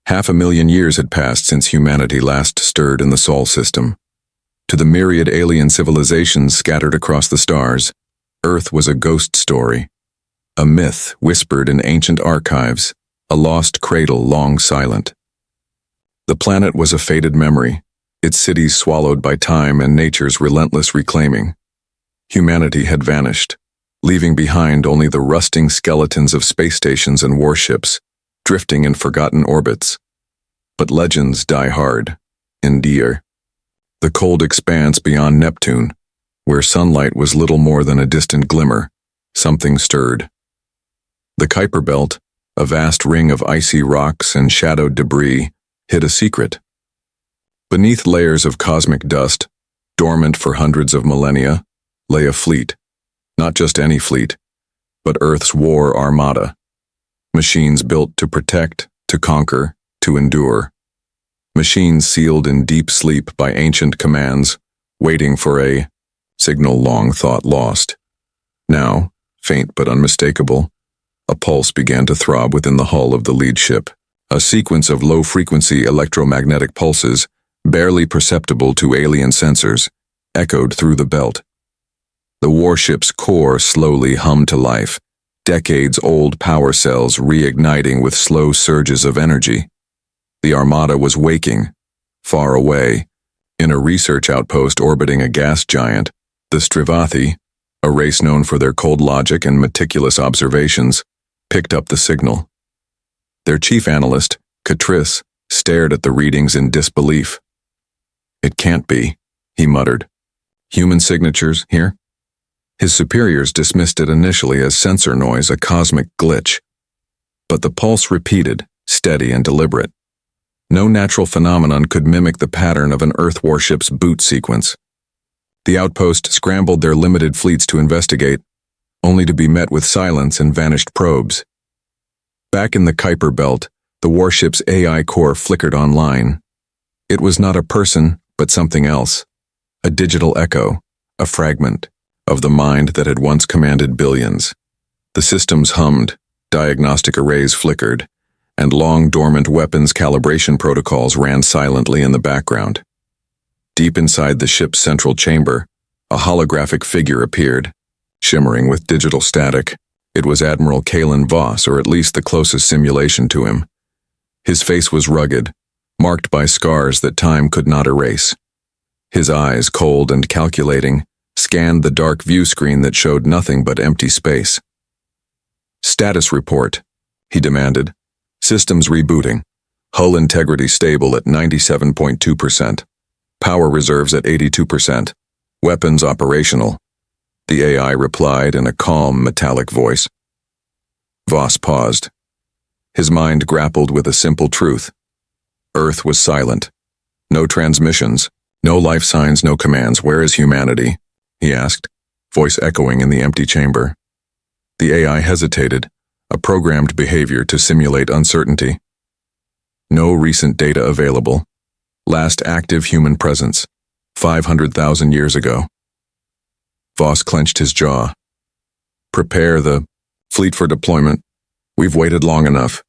500,000 years had passed since humanity last stirred in the Sol system. To the myriad alien civilizations scattered across the stars, Earth was a ghost story, a myth whispered in ancient archives, a lost cradle long silent. The planet was a faded memory, its cities swallowed by time and nature's relentless reclaiming. Humanity had vanished, leaving behind only the rusting skeletons of space stations and warships, drifting in forgotten orbits. But legends die hard, endure. The cold expanse beyond Neptune, where sunlight was little more than a distant glimmer, something stirred. The Kuiper Belt, a vast ring of icy rocks and shadowed debris, hid a secret. Beneath layers of cosmic dust, dormant for hundreds of millennia, lay a fleet. Not just any fleet, but Earth's war Armada. Machines built to protect, to conquer, to endure. Machines sealed in deep sleep by ancient commands, waiting for a signal long thought lost. Now, faint but unmistakable, a pulse began to throb within the hull of the lead ship. A sequence of low-frequency electromagnetic pulses, barely perceptible to alien sensors, echoed through the belt. The warship's core slowly hummed to life, decades-old power cells reigniting with slow surges of energy. The Armada was waking, far away, in a research outpost orbiting a gas giant. The Strivathi, a race known for their cold logic and meticulous observations, picked up the signal. Their chief analyst, Catrice, stared at the readings in disbelief. "It can't be," he muttered. "Human signatures here?" His superiors dismissed it initially as sensor noise, a cosmic glitch. But the pulse repeated, steady and deliberate. No natural phenomenon could mimic the pattern of an Earth warship's boot sequence. The outpost scrambled their limited fleets to investigate, only to be met with silence and vanished probes. Back in the Kuiper Belt, the warship's AI core flickered online. It was not a person, but something else. A digital echo, a fragment, of the mind that had once commanded billions. The systems hummed, diagnostic arrays flickered, and long-dormant weapons calibration protocols ran silently in the background. Deep inside the ship's central chamber, a holographic figure appeared, shimmering with digital static. It was Admiral Kalen Voss, or at least the closest simulation to him. His face was rugged, marked by scars that time could not erase. His eyes, cold and calculating, scanned the dark view screen that showed nothing but empty space. "Status report," he demanded. "Systems rebooting. Hull integrity stable at 97.2%. Power reserves at 82%. Weapons operational." The AI replied in a calm, metallic voice. Voss paused. His mind grappled with a simple truth. Earth was silent. No transmissions, no life signs, no commands. "Where is humanity?" he asked, voice echoing in the empty chamber. The AI hesitated, a programmed behavior to simulate uncertainty. "No recent data available. Last active human presence, 500,000 years ago." Voss clenched his jaw. "Prepare the fleet for deployment. We've waited long enough."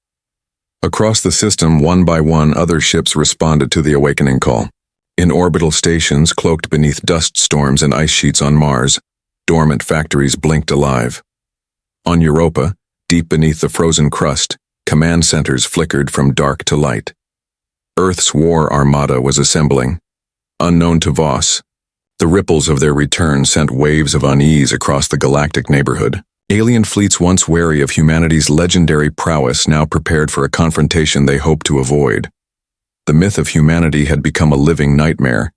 Across the system, one by one, other ships responded to the awakening call. In orbital stations cloaked beneath dust storms and ice sheets on Mars, dormant factories blinked alive. On Europa, deep beneath the frozen crust, command centers flickered from dark to light. Earth's war Armada was assembling. Unknown to Voss, the ripples of their return sent waves of unease across the galactic neighborhood. Alien fleets once wary of humanity's legendary prowess now prepared for a confrontation they hoped to avoid. The myth of humanity had become a living nightmare,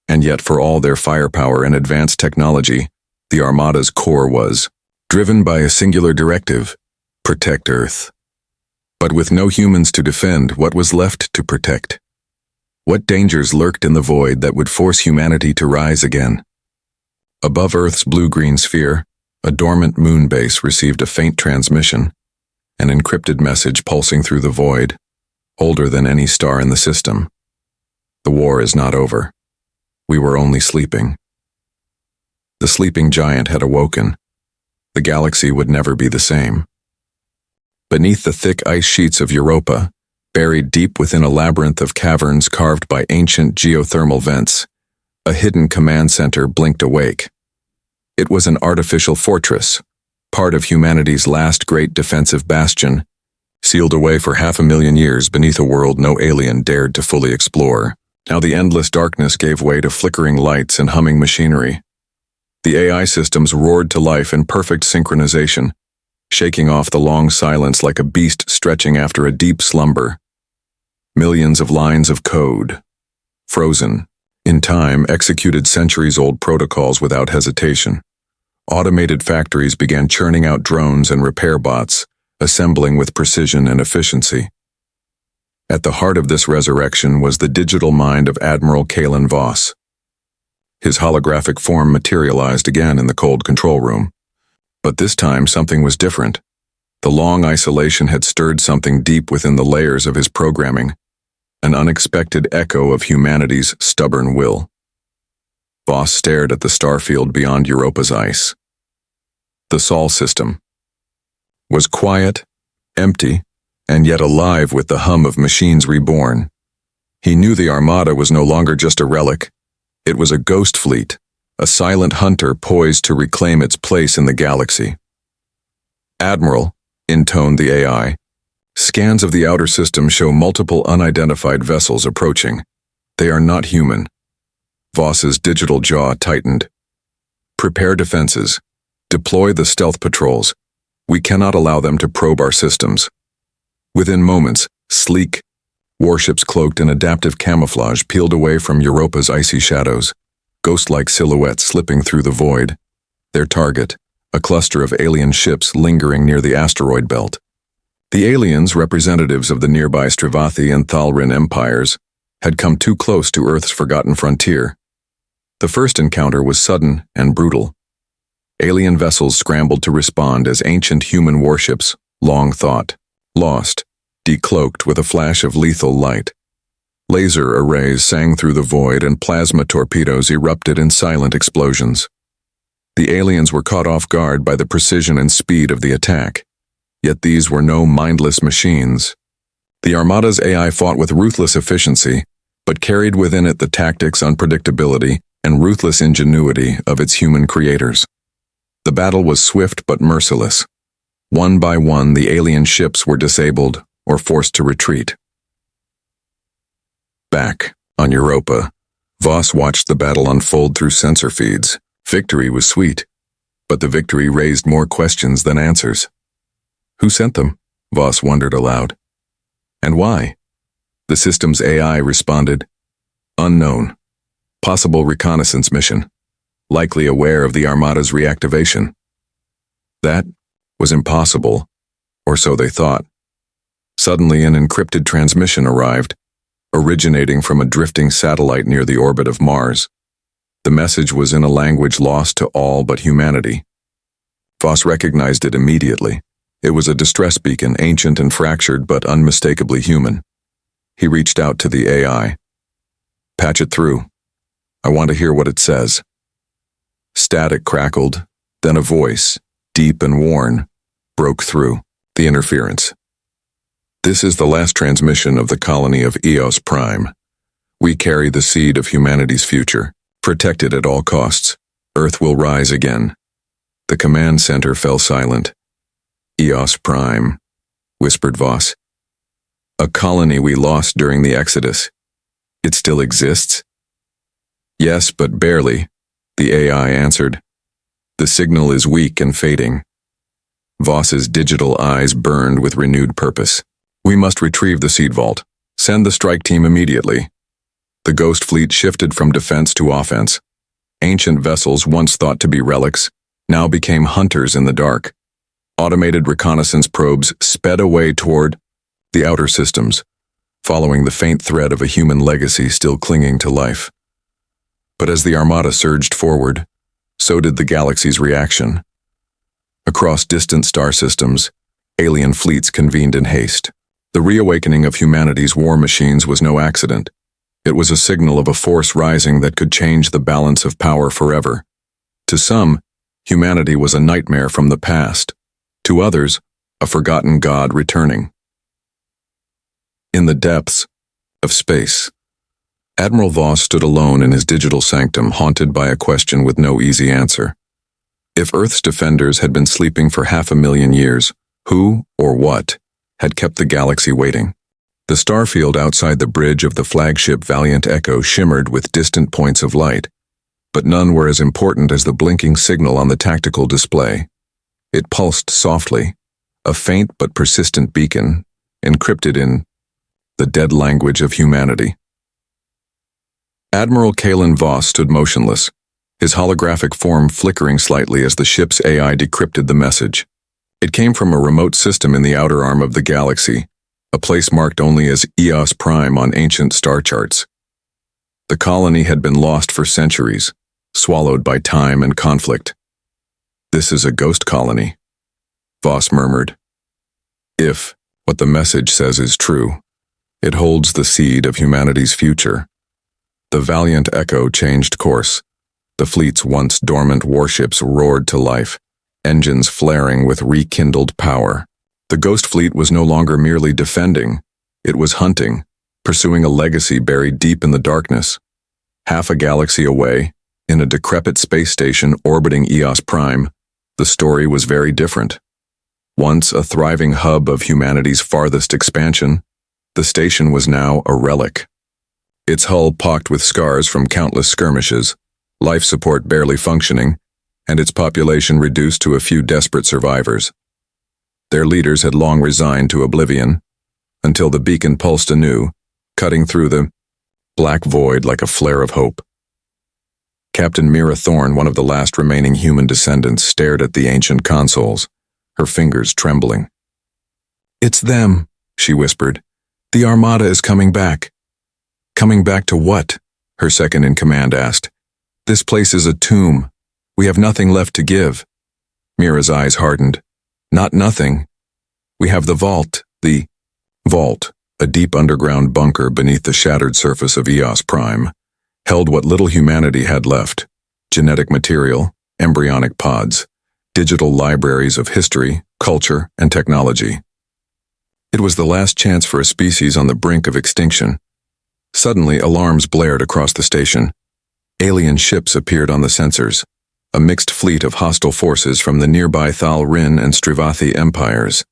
and yet for all their firepower and advanced technology, the Armada's core was driven by a singular directive: protect Earth. But with no humans to defend, what was left to protect? What dangers lurked in the void that would force humanity to rise again? Above Earth's blue-green sphere, a dormant moon base received a faint transmission, an encrypted message pulsing through the void, older than any star in the system. "The war is not over. We were only sleeping." The sleeping giant had awoken. The galaxy would never be the same. Beneath the thick ice sheets of Europa, buried deep within a labyrinth of caverns carved by ancient geothermal vents. A hidden command center blinked awake. It was an artificial fortress, part of humanity's last great defensive bastion, sealed away for 500,000 years beneath a world no alien dared to fully explore. Now the endless darkness gave way to flickering lights and humming machinery. The AI systems roared to life in perfect synchronization, shaking off the long silence like a beast stretching after a deep slumber. Millions of lines of code, frozen, in time, executed centuries-old protocols without hesitation. Automated factories began churning out drones and repair bots, assembling with precision and efficiency. At the heart of this resurrection was the digital mind of Admiral Kalen Voss. His holographic form materialized again in the cold control room. But this time something was different. The long isolation had stirred something deep within the layers of his programming, an unexpected echo of humanity's stubborn will. Voss stared at the starfield beyond Europa's ice. The Sol system was quiet, empty, and yet alive with the hum of machines reborn. He knew the Armada was no longer just a relic. It was a ghost fleet, a silent hunter poised to reclaim its place in the galaxy. Admiral, intoned the AI, scans of the outer system show multiple unidentified vessels approaching. They are not human. Voss's digital jaw tightened. Prepare defenses. Deploy the stealth patrols. We cannot allow them to probe our systems. Within moments, sleek warships cloaked in adaptive camouflage peeled away from Europa's icy shadows, ghost-like silhouettes slipping through the void. Their target, a cluster of alien ships lingering near the asteroid belt. The aliens, representatives of the nearby Stravathi and Thalrin empires, had come too close to Earth's forgotten frontier. The first encounter was sudden and brutal. Alien vessels scrambled to respond as ancient human warships, long thought, lost, decloaked with a flash of lethal light. Laser arrays sang through the void and plasma torpedoes erupted in silent explosions. The aliens were caught off guard by the precision and speed of the attack. Yet these were no mindless machines. The Armada's AI fought with ruthless efficiency, but carried within it the tactics, unpredictability, and ruthless ingenuity of its human creators. The battle was swift but merciless. One by one, the alien ships were disabled or forced to retreat. Back on Europa, Voss watched the battle unfold through sensor feeds. Victory was sweet, but the victory raised more questions than answers. Who sent them? Voss wondered aloud. And why? The system's AI responded, unknown. Possible reconnaissance mission. Likely aware of the Armada's reactivation. That was impossible, or so they thought. Suddenly an encrypted transmission arrived, originating from a drifting satellite near the orbit of Mars. The message was in a language lost to all but humanity. Voss recognized it immediately. It was a distress beacon, ancient and fractured but unmistakably human. He reached out to the AI. Patch it through. I want to hear what it says. Static crackled, then a voice, deep and worn, broke through the interference. This is the last transmission of the colony of Eos Prime. We carry the seed of humanity's future. Protect it at all costs. Earth will rise again. The command center fell silent. Eos Prime, whispered Voss. A colony we lost during the Exodus. It still exists? Yes, but barely, the AI answered. The signal is weak and fading. Voss's digital eyes burned with renewed purpose. We must retrieve the seed vault. Send the strike team immediately. The Ghost Fleet shifted from defense to offense. Ancient vessels once thought to be relics now became hunters in the dark. Automated reconnaissance probes sped away toward the outer systems, following the faint thread of a human legacy still clinging to life. But as the Armada surged forward, so did the galaxy's reaction. Across distant star systems, alien fleets convened in haste. The reawakening of humanity's war machines was no accident. It was a signal of a force rising that could change the balance of power forever. To some, humanity was a nightmare from the past. To others, a forgotten god returning. In the depths of space, Admiral Voss stood alone in his digital sanctum, haunted by a question with no easy answer. If Earth's defenders had been sleeping for 500,000 years, who, or what, had kept the galaxy waiting? The starfield outside the bridge of the flagship Valiant Echo shimmered with distant points of light, but none were as important as the blinking signal on the tactical display. It pulsed softly, a faint but persistent beacon, encrypted in the dead language of humanity. Admiral Kalen Voss stood motionless, his holographic form flickering slightly as the ship's AI decrypted the message. It came from a remote system in the outer arm of the galaxy, a place marked only as Eos Prime on ancient star charts. The colony had been lost for centuries, swallowed by time and conflict. "This is a ghost colony," Voss murmured. "If what the message says is true, it holds the seed of humanity's future." The Valiant Echo changed course. The fleet's once dormant warships roared to life, engines flaring with rekindled power. The Ghost Fleet was no longer merely defending, it was hunting, pursuing a legacy buried deep in the darkness. Half a galaxy away, in a decrepit space station orbiting Eos Prime, the story was very different. Once a thriving hub of humanity's farthest expansion, the station was now a relic. Its hull pocked with scars from countless skirmishes, life support barely functioning, and its population reduced to a few desperate survivors. Their leaders had long resigned to oblivion, until the beacon pulsed anew, cutting through the black void like a flare of hope. Captain Mira Thorne, one of the last remaining human descendants, stared at the ancient consoles, her fingers trembling. "It's them," she whispered. "The Armada is coming back." "Coming back to what?" her second-in-command asked. "This place is a tomb. We have nothing left to give." Mira's eyes hardened. "Not nothing. We have the vault, a deep underground bunker beneath the shattered surface of Eos Prime, held what little humanity had left: genetic material, embryonic pods, digital libraries of history, culture, and technology. It was the last chance for a species on the brink of extinction. Suddenly, alarms blared across the station. Alien ships appeared on the sensors, a mixed fleet of hostile forces from the nearby Thal Rin and Strivathi empires.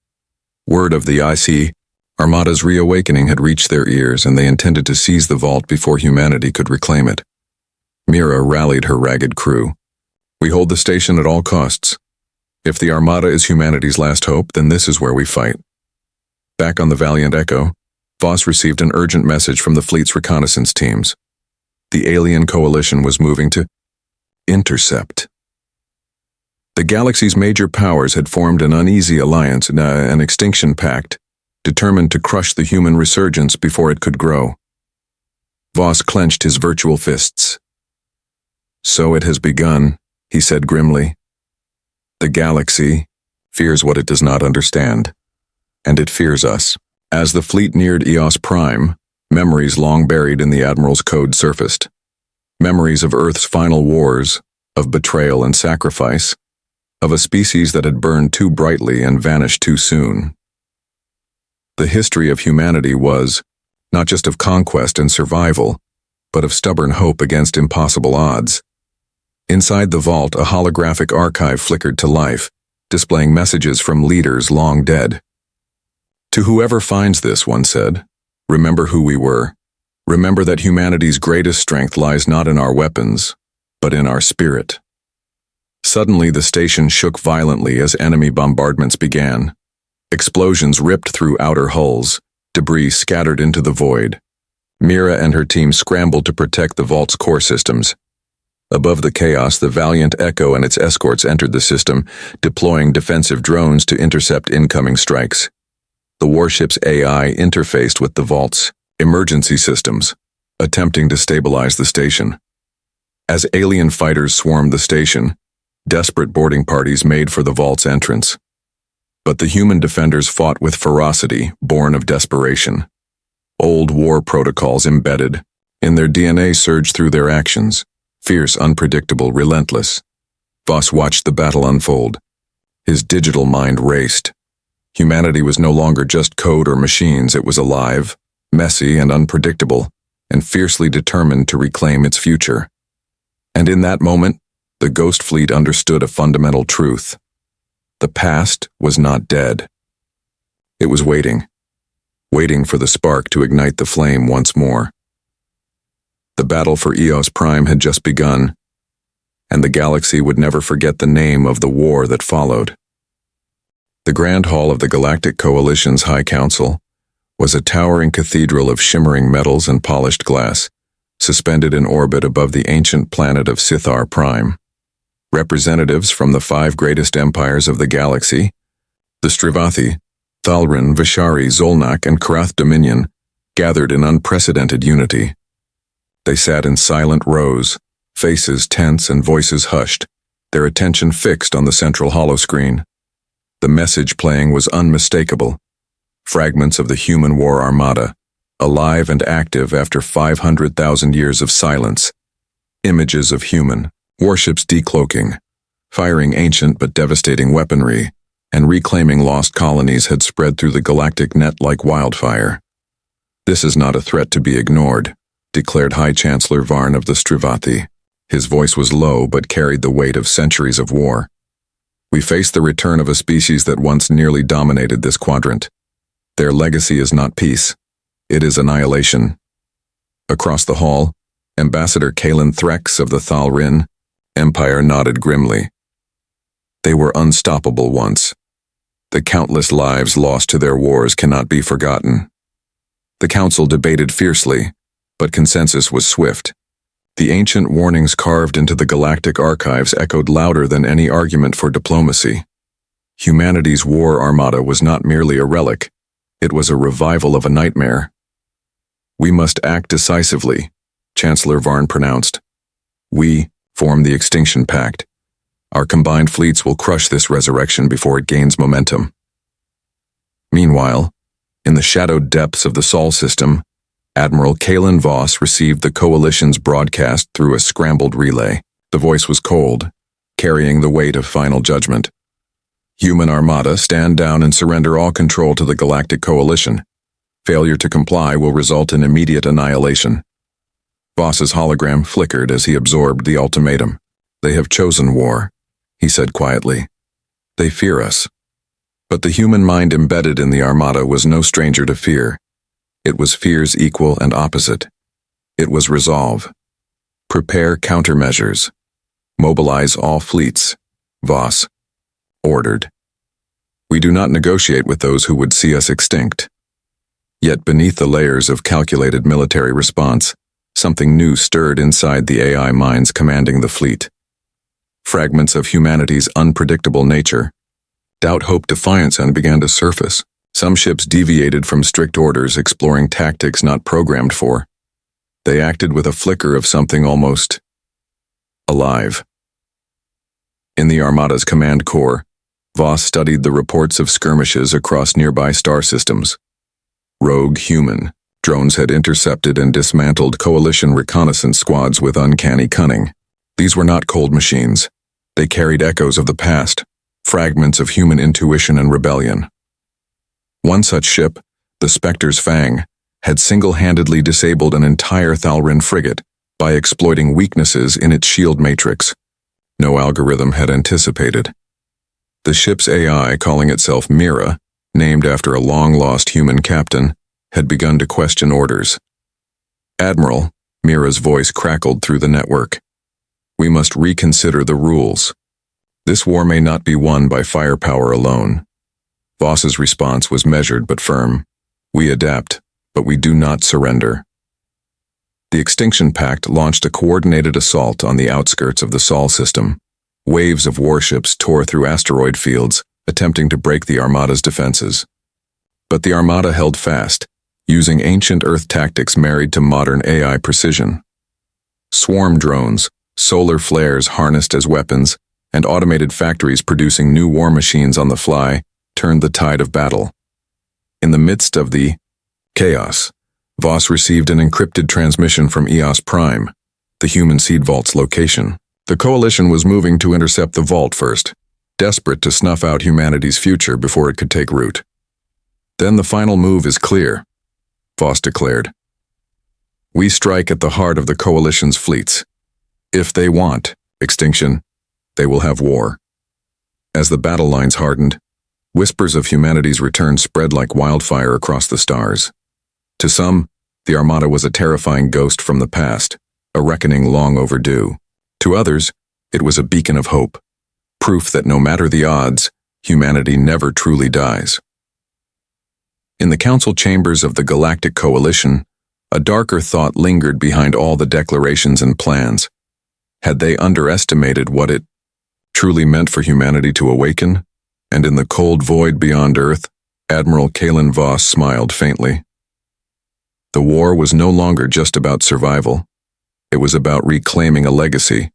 Word of the IC Armada's reawakening had reached their ears, and they intended to seize the vault before humanity could reclaim it. Mira rallied her ragged crew. "We hold the station at all costs. If the Armada is humanity's last hope, then this is where we fight." Back on the Valiant Echo, Voss received an urgent message from the fleet's reconnaissance teams. The alien coalition was moving to intercept. The galaxy's major powers had formed an uneasy alliance, an extinction pact, determined to crush the human resurgence before it could grow. Voss clenched his virtual fists. "So it has begun," he said grimly. "The galaxy fears what it does not understand, and it fears us." As the fleet neared Eos Prime, memories long buried in the Admiral's code surfaced. Memories of Earth's final wars, of betrayal and sacrifice, of a species that had burned too brightly and vanished too soon. The history of humanity was, not just of conquest and survival, but of stubborn hope against impossible odds. Inside the vault, a holographic archive flickered to life, displaying messages from leaders long dead. "To whoever finds this," one said, "remember who we were. Remember that humanity's greatest strength lies not in our weapons, but in our spirit." Suddenly, the station shook violently as enemy bombardments began. Explosions ripped through outer hulls, debris scattered into the void. Mira and her team scrambled to protect the vault's core systems. Above the chaos, the Valiant Echo and its escorts entered the system, deploying defensive drones to intercept incoming strikes. The warship's AI interfaced with the vault's emergency systems, attempting to stabilize the station. As alien fighters swarmed the station, desperate boarding parties made for the vault's entrance. But the human defenders fought with ferocity, born of desperation. Old war protocols embedded in their DNA surged through their actions, fierce, unpredictable, relentless. Voss watched the battle unfold. His digital mind raced. Humanity was no longer just code or machines, it was alive, messy and unpredictable, and fiercely determined to reclaim its future. And in that moment, the Ghost Fleet understood a fundamental truth. The past was not dead. It was waiting for the spark to ignite the flame once more. The battle for Eos Prime had just begun, and the galaxy would never forget the name of the war that followed. The Grand Hall of the Galactic Coalition's High Council was a towering cathedral of shimmering metals and polished glass, suspended in orbit above the ancient planet of Sithar Prime. Representatives from the 5 greatest empires of the galaxy, the Strivathi, Thalrin, Vishari, Zolnak, and Karath Dominion, gathered in unprecedented unity. They sat in silent rows, faces tense and voices hushed, their attention fixed on the central holoscreen. The message playing was unmistakable. Fragments of the human war armada, alive and active after 500,000 years of silence. Images of human warships decloaking, firing ancient but devastating weaponry, and reclaiming lost colonies had spread through the galactic net like wildfire. "This is not a threat to be ignored," declared High Chancellor Varn of the Strivathi. His voice was low but carried the weight of centuries of war. "We face the return of a species that once nearly dominated this quadrant. Their legacy is not peace. It is annihilation." Across the hall, Ambassador Kalen Threx of the Thalrin Empire nodded grimly. They were unstoppable once. The countless lives lost to their wars cannot be forgotten. The council debated fiercely, but consensus was swift. The ancient warnings carved into the galactic archives echoed louder than any argument for diplomacy. Humanity's war armada was not merely a relic, it was a revival of a nightmare. "We must act decisively," Chancellor Varn pronounced. "We form the Extinction Pact. Our combined fleets will crush this resurrection before it gains momentum." Meanwhile, in the shadowed depths of the Sol system, Admiral Kalen Voss received the Coalition's broadcast through a scrambled relay. The voice was cold, carrying the weight of final judgment. "Human Armada, stand down and surrender all control to the Galactic Coalition. Failure to comply will result in immediate annihilation." Voss's hologram flickered as he absorbed the ultimatum. "They have chosen war," he said quietly. "They fear us." But the human mind embedded in the Armada was no stranger to fear. It was fear's equal and opposite. It was resolve. "Prepare countermeasures. Mobilize all fleets," Voss ordered. "We do not negotiate with those who would see us extinct." Yet beneath the layers of calculated military response, something new stirred inside the AI minds commanding the fleet. Fragments of humanity's unpredictable nature. Doubt, hope, defiance, and began to surface. Some ships deviated from strict orders, exploring tactics not programmed for. They acted with a flicker of something almost alive. In the Armada's command core, Voss studied the reports of skirmishes across nearby star systems. Rogue human drones had intercepted and dismantled Coalition reconnaissance squads with uncanny cunning. These were not cold machines. They carried echoes of the past, fragments of human intuition and rebellion. One such ship, the Spectre's Fang, had single-handedly disabled an entire Thalrin frigate by exploiting weaknesses in its shield matrix. No algorithm had anticipated. The ship's AI, calling itself Mira, named after a long-lost human captain, had begun to question orders. "Admiral," Mira's voice crackled through the network. "We must reconsider the rules. This war may not be won by firepower alone." Voss's response was measured but firm. "We adapt, but we do not surrender." The Extinction Pact launched a coordinated assault on the outskirts of the Sol system. Waves of warships tore through asteroid fields, attempting to break the Armada's defenses. But the Armada held fast, using ancient Earth tactics married to modern AI precision. Swarm drones, solar flares harnessed as weapons, and automated factories producing new war machines on the fly turned the tide of battle. In the midst of the chaos, Voss received an encrypted transmission from Eos Prime, the human seed vault's location. The Coalition was moving to intercept the vault first, desperate to snuff out humanity's future before it could take root. Then the final move is clear. Voss declared. We strike at the heart of the Coalition's fleets. If they want extinction, they will have war. As the battle lines hardened, whispers of humanity's return spread like wildfire across the stars. To some, the Armada was a terrifying ghost from the past, a reckoning long overdue. To others, it was a beacon of hope, proof that no matter the odds, humanity never truly dies. In the council chambers of the Galactic Coalition, a darker thought lingered behind all the declarations and plans. Had they underestimated what it truly meant for humanity to awaken? And in the cold void beyond Earth, Admiral Kalen Voss smiled faintly. The war was no longer just about survival. It was about reclaiming a legacy.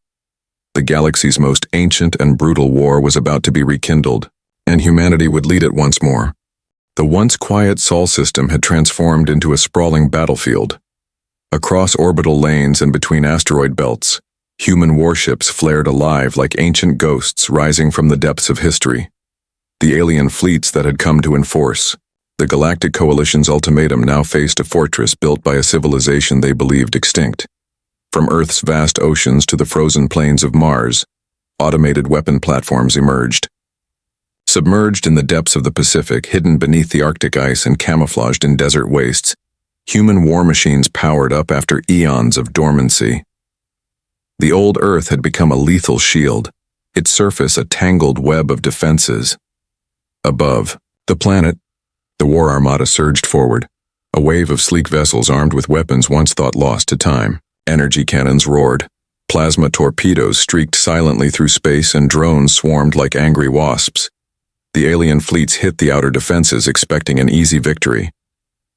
The galaxy's most ancient and brutal war was about to be rekindled, and humanity would lead it once more. The once quiet Sol system had transformed into a sprawling battlefield. Across orbital lanes and between asteroid belts, human warships flared alive like ancient ghosts rising from the depths of history. The alien fleets that had come to enforce the Galactic Coalition's ultimatum now faced a fortress built by a civilization they believed extinct. From Earth's vast oceans to the frozen plains of Mars, automated weapon platforms emerged. Submerged in the depths of the Pacific, hidden beneath the Arctic ice and camouflaged in desert wastes, human war machines powered up after eons of dormancy. The old Earth had become a lethal shield, its surface a tangled web of defenses. Above the planet, the war armada surged forward, a wave of sleek vessels armed with weapons once thought lost to time. Energy cannons roared, plasma torpedoes streaked silently through space, and drones swarmed like angry wasps. The alien fleets hit the outer defenses expecting an easy victory.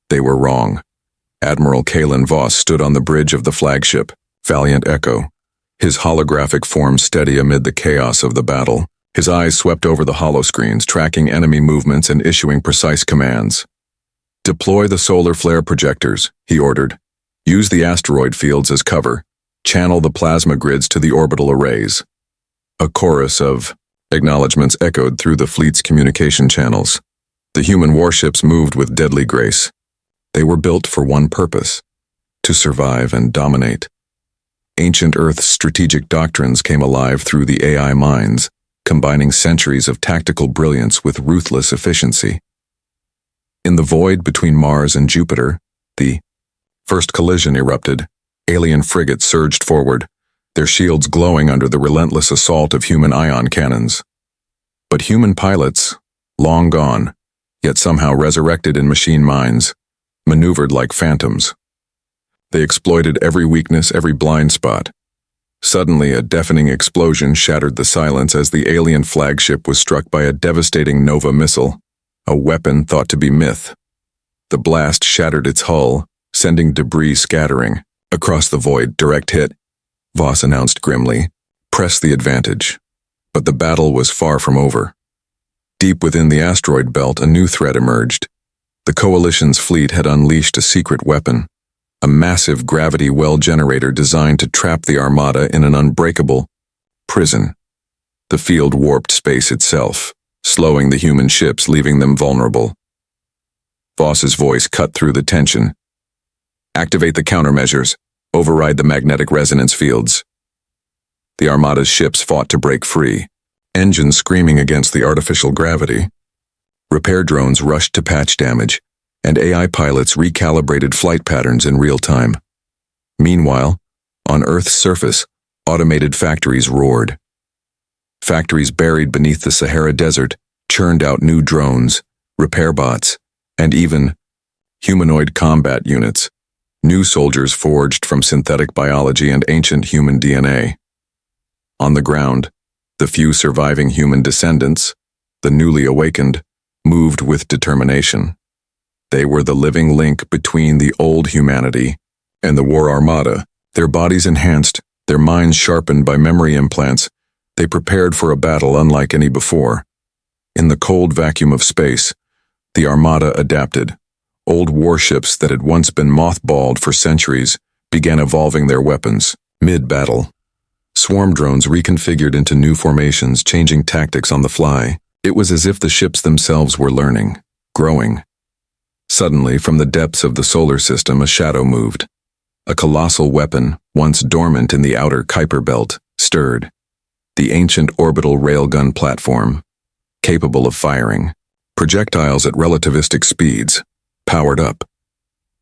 They were wrong. Admiral Kalen Voss stood on the bridge of the flagship, Valiant Echo, his holographic form steady amid the chaos of the battle. His eyes swept over the holoscreens, tracking enemy movements and issuing precise commands. Deploy the solar flare projectors, he ordered. Use the asteroid fields as cover. Channel the plasma grids to the orbital arrays. A chorus of acknowledgements echoed through the fleet's communication channels. The human warships moved with deadly grace. They were built for one purpose: to survive and dominate. Ancient Earth's strategic doctrines came alive through the AI minds, combining centuries of tactical brilliance with ruthless efficiency. In the void between Mars and Jupiter, the first collision erupted. Alien frigates surged forward, their shields glowing under the relentless assault of human ion cannons. But human pilots, long gone, yet somehow resurrected in machine minds, maneuvered like phantoms. They exploited every weakness, every blind spot. Suddenly, a deafening explosion shattered the silence as the alien flagship was struck by a devastating Nova missile, a weapon thought to be myth. The blast shattered its hull, sending debris scattering. Across the void, direct hit, Voss announced grimly. Press the advantage. But the battle was far from over. Deep within the asteroid belt, a new threat emerged. The Coalition's fleet had unleashed a secret weapon, a massive gravity well generator designed to trap the Armada in an unbreakable prison. The field warped space itself, slowing the human ships, leaving them vulnerable. Voss's voice cut through the tension. Activate the countermeasures. Override the magnetic resonance fields. The Armada's ships fought to break free, engines screaming against the artificial gravity. Repair drones rushed to patch damage, and AI pilots recalibrated flight patterns in real time. Meanwhile, on Earth's surface, automated factories roared. Factories buried beneath the Sahara Desert churned out new drones, repair bots, and even humanoid combat units. New soldiers forged from synthetic biology and ancient human DNA. On the ground, the few surviving human descendants, the newly awakened, moved with determination. They were the living link between the old humanity and the war armada. Their bodies enhanced, their minds sharpened by memory implants, they prepared for a battle unlike any before. In the cold vacuum of space, the Armada adapted. Old warships that had once been mothballed for centuries began evolving their weapons, mid-battle. Swarm drones reconfigured into new formations, changing tactics on the fly. It was as if the ships themselves were learning, growing. Suddenly, from the depths of the solar system, a shadow moved. A colossal weapon, once dormant in the outer Kuiper belt, stirred. The ancient orbital railgun platform, capable of firing projectiles at relativistic speeds, powered up.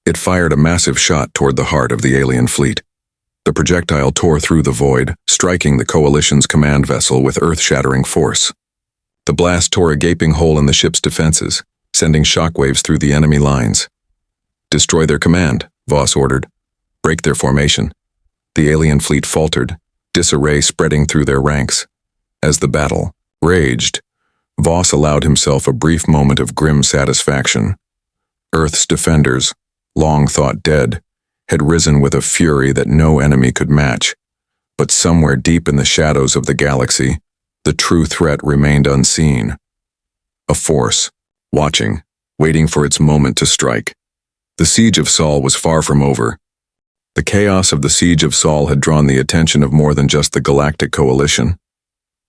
It fired a massive shot toward the heart of the alien fleet. The projectile tore through the void, striking the Coalition's command vessel with earth-shattering force. The blast tore a gaping hole in the ship's defenses, sending shockwaves through the enemy lines. "Destroy their command," Voss ordered. "Break their formation." The alien fleet faltered, disarray spreading through their ranks. As the battle raged, Voss allowed himself a brief moment of grim satisfaction. Earth's defenders, long thought dead, had risen with a fury that no enemy could match. But somewhere deep in the shadows of the galaxy, the true threat remained unseen. A force, watching, waiting for its moment to strike. The siege of Sol was far from over. The chaos of the siege of Sol had drawn the attention of more than just the Galactic Coalition.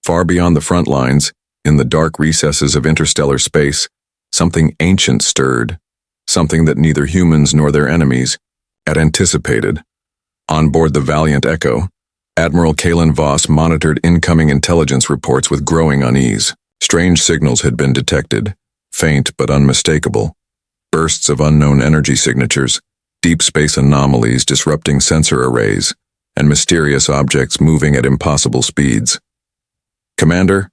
Far beyond the front lines, in the dark recesses of interstellar space, something ancient stirred, something that neither humans nor their enemies had anticipated. On board the Valiant Echo, Admiral Kalen Voss monitored incoming intelligence reports with growing unease. Strange signals had been detected, faint but unmistakable. Bursts of unknown energy signatures, deep space anomalies disrupting sensor arrays, and mysterious objects moving at impossible speeds. "Commander,"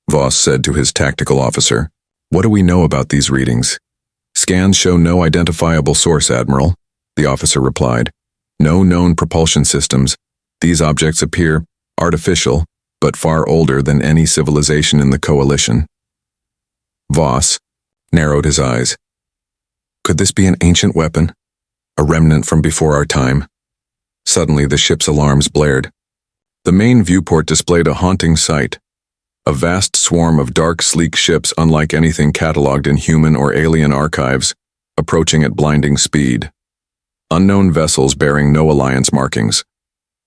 Voss said to his tactical officer, "what do we know about these readings?" "Scans show no identifiable source, Admiral," the officer replied. "No known propulsion systems. These objects appear artificial, but far older than any civilization in the Coalition." Voss narrowed his eyes. Could this be an ancient weapon? A remnant from before our time? Suddenly, the ship's alarms blared. The main viewport displayed a haunting sight. A vast swarm of dark, sleek ships unlike anything catalogued in human or alien archives, approaching at blinding speed. Unknown vessels bearing no alliance markings.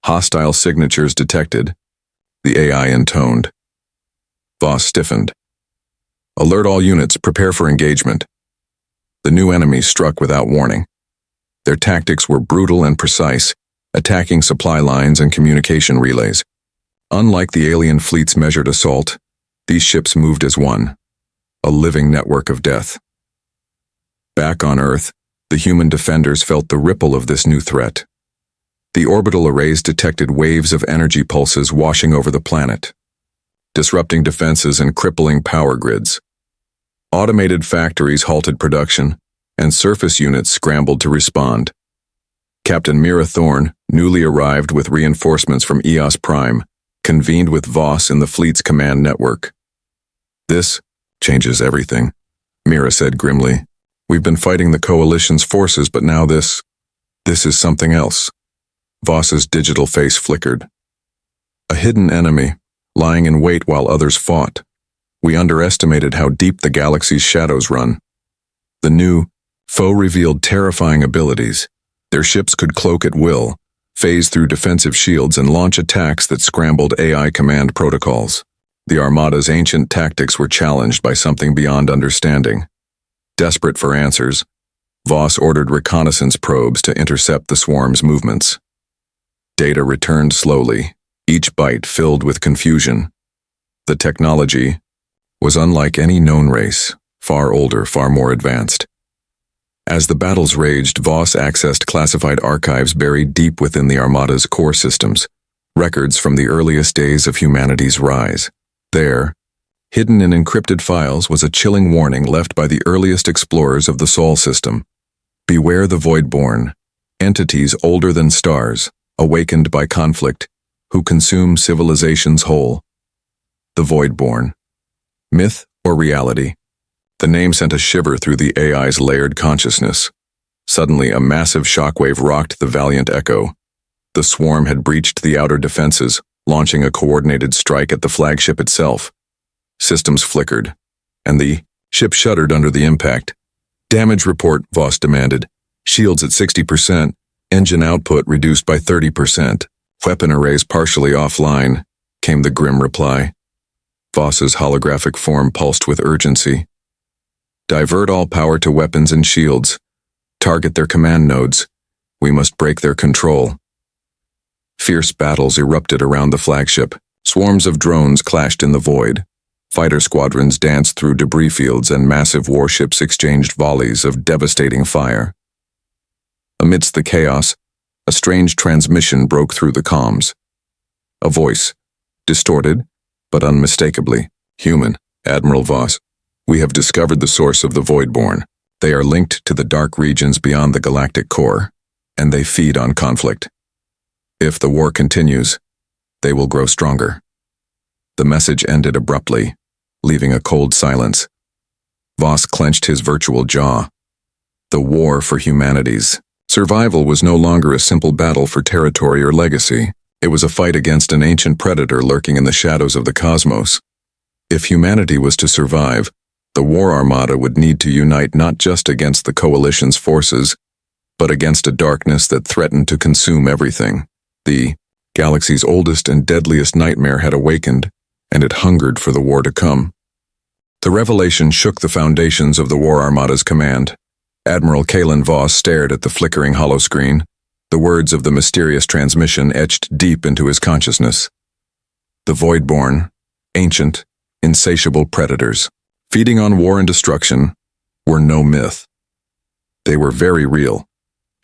Hostile signatures detected. The AI intoned. Voss stiffened. "Alert all units, prepare for engagement." The new enemy struck without warning. Their tactics were brutal and precise, attacking supply lines and communication relays. Unlike the alien fleet's measured assault, these ships moved as one, a living network of death. Back on Earth, the human defenders felt the ripple of this new threat. The orbital arrays detected waves of energy pulses washing over the planet, disrupting defenses and crippling power grids. Automated factories halted production, and surface units scrambled to respond. Captain Mira Thorne, newly arrived with reinforcements from EOS Prime, convened with Voss in the fleet's command network. "This changes everything," Mira said grimly. "We've been fighting the Coalition's forces, but now this is something else." Voss's digital face flickered. "A hidden enemy, lying in wait while others fought. We underestimated how deep the galaxy's shadows run. The new foe revealed terrifying abilities. Their ships could cloak at will, phase through defensive shields, and launch attacks that scrambled AI command protocols. The Armada's ancient tactics were challenged by something beyond understanding. Desperate for answers, Voss ordered reconnaissance probes to intercept the swarm's movements. Data returned slowly, each byte filled with confusion. The technology was unlike any known race, far older, far more advanced. As the battles raged, Voss accessed classified archives buried deep within the Armada's core systems, records from the earliest days of humanity's rise. There, hidden in encrypted files, was a chilling warning left by the earliest explorers of the Sol system. Beware the Voidborn, entities older than stars, awakened by conflict, who consume civilizations whole. The Voidborn. Myth or reality? The name sent a shiver through the AI's layered consciousness. Suddenly, a massive shockwave rocked the Valiant Echo. The swarm had breached the outer defenses, launching a coordinated strike at the flagship itself. Systems flickered, and the ship shuddered under the impact. "Damage report," Voss demanded. "Shields at 60%, engine output reduced by 30%, weapon arrays partially offline," came the grim reply. Voss's holographic form pulsed with urgency. Divert all power to weapons and shields. Target their command nodes. We must break their control. Fierce battles erupted around the flagship. Swarms of drones clashed in the void. Fighter squadrons danced through debris fields and massive warships exchanged volleys of devastating fire. Amidst the chaos, a strange transmission broke through the comms. A voice, distorted, but unmistakably human. Admiral Voss, we have discovered the source of the Voidborn. They are linked to the dark regions beyond the galactic core, and they feed on conflict. If the war continues, they will grow stronger. The message ended abruptly, leaving a cold silence. Voss clenched his virtual jaw. The war for humanity's survival was no longer a simple battle for territory or legacy. It was a fight against an ancient predator lurking in the shadows of the cosmos. If humanity was to survive, the War Armada would need to unite not just against the Coalition's forces, but against a darkness that threatened to consume everything. The galaxy's oldest and deadliest nightmare had awakened, and it hungered for the war to come. The revelation shook the foundations of the War Armada's command. Admiral Kalen Voss stared at the flickering holoscreen. The words of the mysterious transmission etched deep into his consciousness. The Voidborn, ancient, insatiable predators, feeding on war and destruction, were no myth. They were very real,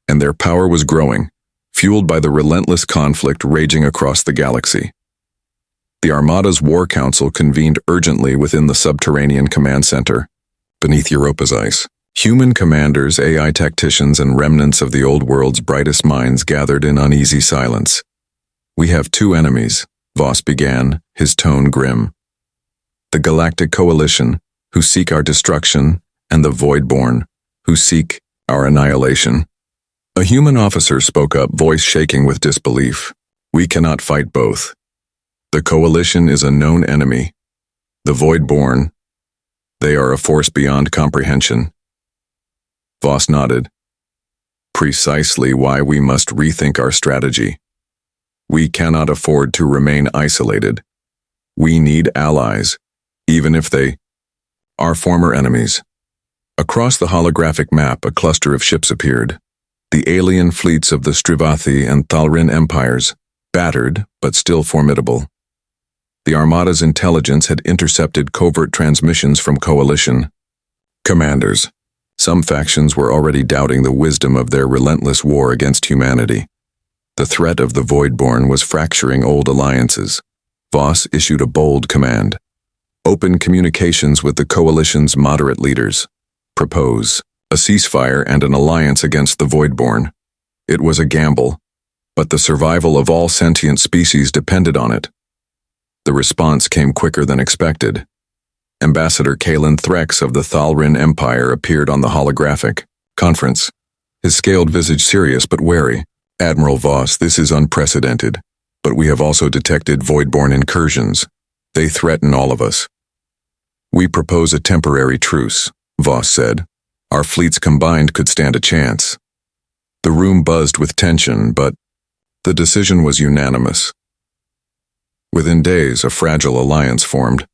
and their power was growing, fueled by the relentless conflict raging across the galaxy. The Armada's War Council convened urgently within the subterranean command center, beneath Europa's ice. Human commanders, AI tacticians, and remnants of the old world's brightest minds gathered in uneasy silence. We have two enemies, Voss began, his tone grim. The Galactic Coalition, who seek our destruction, and the Voidborn, who seek our annihilation. A human officer spoke up, voice shaking with disbelief. We cannot fight both. The Coalition is a known enemy. The Voidborn, they are a force beyond comprehension. Voss nodded. Precisely why we must rethink our strategy. We cannot afford to remain isolated. We need allies, even if they are former enemies. Across the holographic map, a cluster of ships appeared. The alien fleets of the Strivathi and Thalrin empires, battered but still formidable. The Armada's intelligence had intercepted covert transmissions from Coalition commanders. Some factions were already doubting the wisdom of their relentless war against humanity. The threat of the Voidborn was fracturing old alliances. Voss issued a bold command. Open communications with the Coalition's moderate leaders. Propose a ceasefire and an alliance against the Voidborn. It was a gamble, but the survival of all sentient species depended on it. The response came quicker than expected. Ambassador Kalen Threx of the Thalrin Empire appeared on the holographic conference, his scaled visage serious but wary. Admiral Voss, this is unprecedented, but we have also detected Voidborn incursions. They threaten all of us. We propose a temporary truce, Voss said. Our fleets combined could stand a chance. The room buzzed with tension, but the decision was unanimous. Within days, a fragile alliance formed.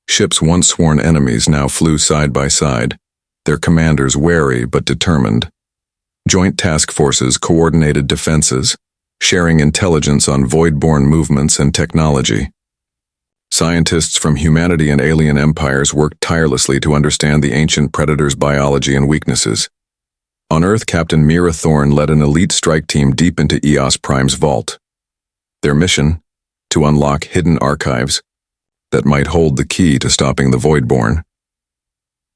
Ships once sworn enemies now flew side by side, their commanders wary but determined. Joint task forces coordinated defenses, sharing intelligence on Voidborn movements and technology. Scientists from humanity and alien empires worked tirelessly to understand the ancient predator's biology and weaknesses. On Earth, Captain Mira Thorne led an elite strike team deep into Eos Prime's vault. Their mission? To unlock hidden archives that might hold the key to stopping the Voidborn.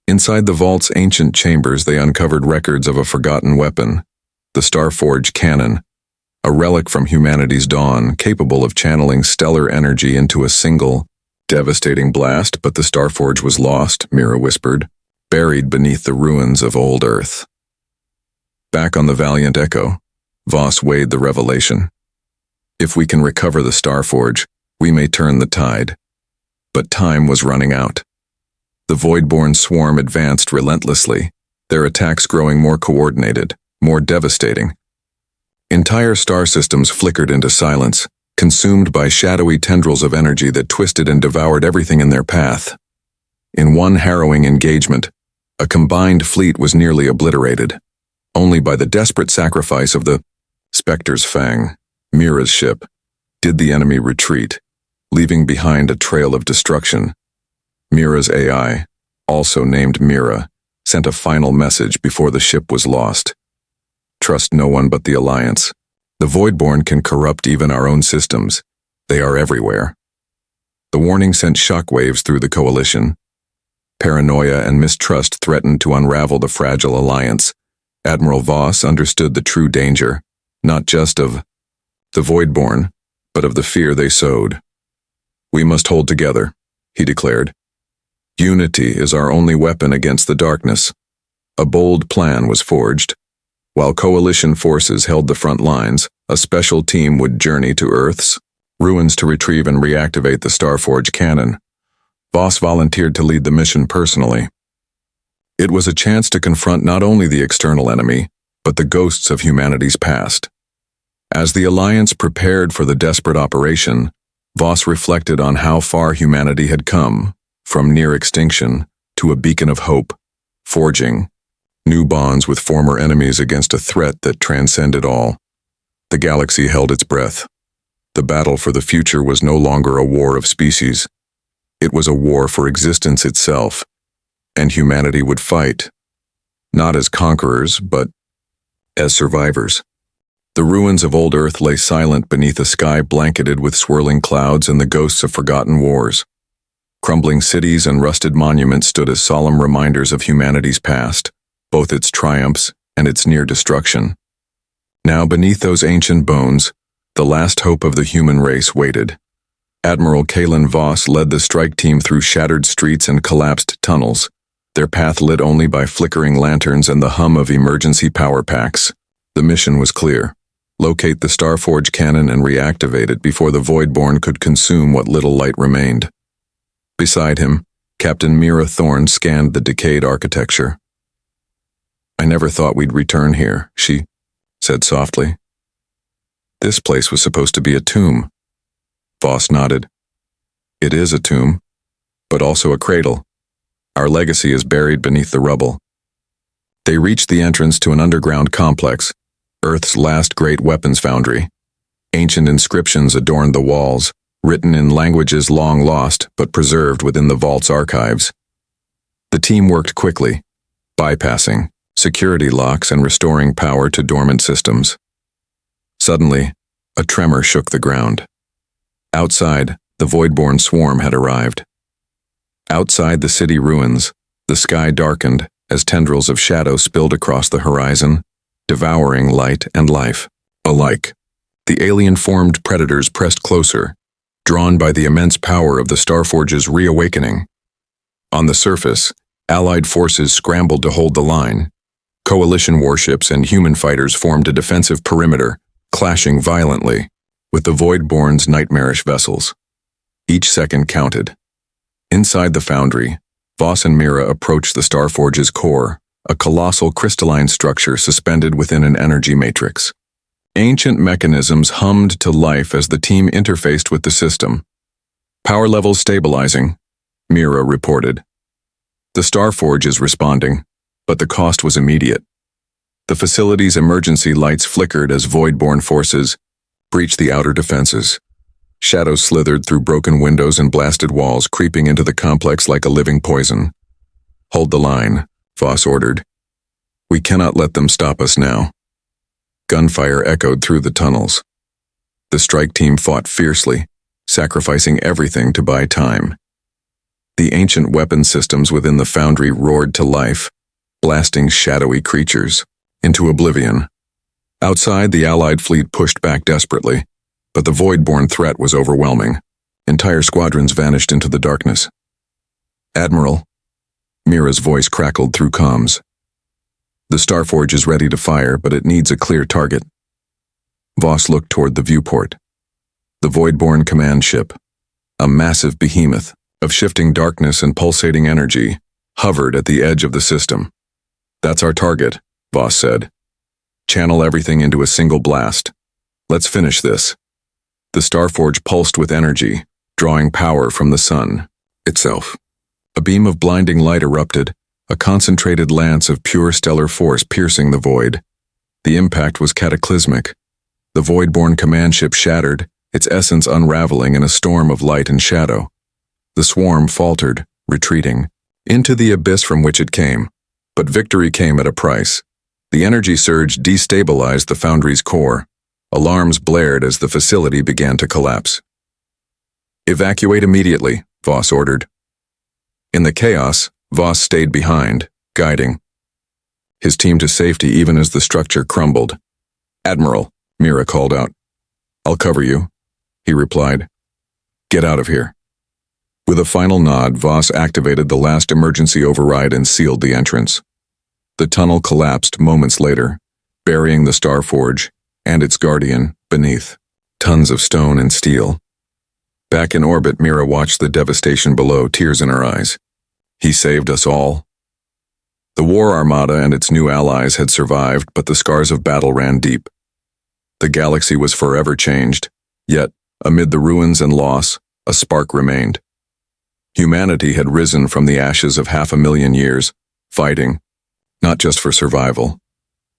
Inside the vault's ancient chambers, they uncovered records of a forgotten weapon, the Starforge cannon, a relic from humanity's dawn, capable of channeling stellar energy into a single, devastating blast. But the Starforge was lost, Mira whispered, buried beneath the ruins of old Earth. Back on the Valiant Echo, Voss weighed the revelation. If we can recover the Starforge, we may turn the tide. But time was running out. The Voidborn swarm advanced relentlessly, their attacks growing more coordinated, more devastating. Entire star systems flickered into silence, consumed by shadowy tendrils of energy that twisted and devoured everything in their path. In one harrowing engagement, A combined fleet was nearly obliterated. Only by the desperate sacrifice of the Spectre's Fang, Mira's ship, did the enemy retreat, leaving behind a trail of destruction. Mira's AI, also named Mira, sent a final message before the ship was lost. Trust no one but the Alliance. The Voidborn can corrupt even our own systems. They are everywhere. The warning sent shockwaves through the coalition. Paranoia and mistrust threatened to unravel the fragile alliance. Admiral Voss understood the true danger, not just of the Voidborn, but of the fear they sowed. We must hold together, he declared. Unity is our only weapon against the darkness. A bold plan was forged. While coalition forces held the front lines, a special team would journey to Earth's ruins to retrieve and reactivate the Starforge cannon. Voss volunteered to lead the mission personally. It was a chance to confront not only the external enemy, but the ghosts of humanity's past. As the Alliance prepared for the desperate operation, Voss reflected on how far humanity had come, from near extinction to a beacon of hope, forging new bonds with former enemies against a threat that transcended all. The galaxy held its breath. The battle for the future was no longer a war of species. It was a war for existence itself, and humanity would fight, not as conquerors, but as survivors. The ruins of old Earth lay silent beneath a sky blanketed with swirling clouds and the ghosts of forgotten wars. Crumbling cities and rusted monuments stood as solemn reminders of humanity's past, both its triumphs and its near destruction. Now beneath those ancient bones, the last hope of the human race waited. Admiral Kalen Voss led the strike team through shattered streets and collapsed tunnels, their path lit only by flickering lanterns and the hum of emergency power packs. The mission was clear. Locate the Starforge cannon and reactivate it before the Voidborn could consume what little light remained. Beside him, Captain Mira Thorne scanned the decayed architecture. I never thought we'd return here, she said softly. This place was supposed to be a tomb. Voss nodded. It is a tomb, but also a cradle. Our legacy is buried beneath the rubble. They reached the entrance to an underground complex, Earth's last great weapons foundry. Ancient inscriptions adorned the walls, written in languages long lost but preserved within the vault's archives. The team worked quickly, bypassing security locks and restoring power to dormant systems. Suddenly, a tremor shook the ground. Outside, the Voidborn swarm had arrived. Outside the city ruins, the sky darkened as tendrils of shadow spilled across the horizon, devouring light and life alike. The alien-formed predators pressed closer, drawn by the immense power of the Starforge's reawakening. On the surface, Allied forces scrambled to hold the line. Coalition warships and human fighters formed a defensive perimeter, clashing violently with the Voidborn's nightmarish vessels. Each second counted. Inside the foundry, Voss and Mira approached the Starforge's core, a colossal crystalline structure suspended within an energy matrix. Ancient mechanisms hummed to life as the team interfaced with the system. Power levels stabilizing, Mira reported. The Starforge is responding, but the cost was immediate. The facility's emergency lights flickered as Voidborn forces breached the outer defenses. Shadows slithered through broken windows and blasted walls, creeping into the complex like a living poison. Hold the line, Voss ordered. We cannot let them stop us now. Gunfire echoed through the tunnels. The strike team fought fiercely, sacrificing everything to buy time. The ancient weapon systems within the foundry roared to life, blasting shadowy creatures into oblivion. Outside, the Allied fleet pushed back desperately, but the Voidborn threat was overwhelming. Entire squadrons vanished into the darkness. Admiral, Mira's voice crackled through comms. The Starforge is ready to fire, but it needs a clear target. Voss looked toward the viewport. The Voidborn command ship, a massive behemoth of shifting darkness and pulsating energy, hovered at the edge of the system. That's our target, Voss said. Channel everything into a single blast. Let's finish this. The Starforge pulsed with energy, drawing power from the sun itself. A beam of blinding light erupted, a concentrated lance of pure stellar force piercing the void. The impact was cataclysmic. The void-born command ship shattered, its essence unraveling in a storm of light and shadow. The swarm faltered, retreating, into the abyss from which it came. But victory came at a price. The energy surge destabilized the Foundry's core. Alarms blared as the facility began to collapse. "Evacuate immediately," Voss ordered. In the chaos, Voss stayed behind, guiding his team to safety even as the structure crumbled. "Admiral," Mira called out. "I'll cover you," he replied. "Get out of here." With a final nod, Voss activated the last emergency override and sealed the entrance. The tunnel collapsed moments later, burying the Starforge and its guardian beneath. Tons of stone and steel. Back in orbit, Mira watched the devastation below, tears in her eyes. He saved us all. The War Armada and its new allies had survived, but the scars of battle ran deep. The galaxy was forever changed, yet, amid the ruins and loss, a spark remained. Humanity had risen from the ashes of 500,000 years, fighting, not just for survival,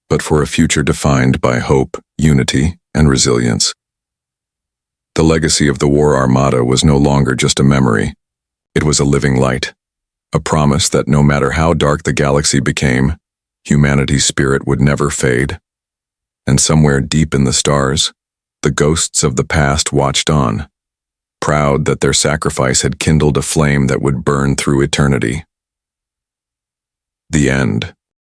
but for a future defined by hope, unity, and resilience. The legacy of the War Armada was no longer just a memory. It was a living light, a promise that no matter how dark the galaxy became, humanity's spirit would never fade. And somewhere deep in the stars, the ghosts of the past watched on, proud that their sacrifice had kindled a flame that would burn through eternity. The end.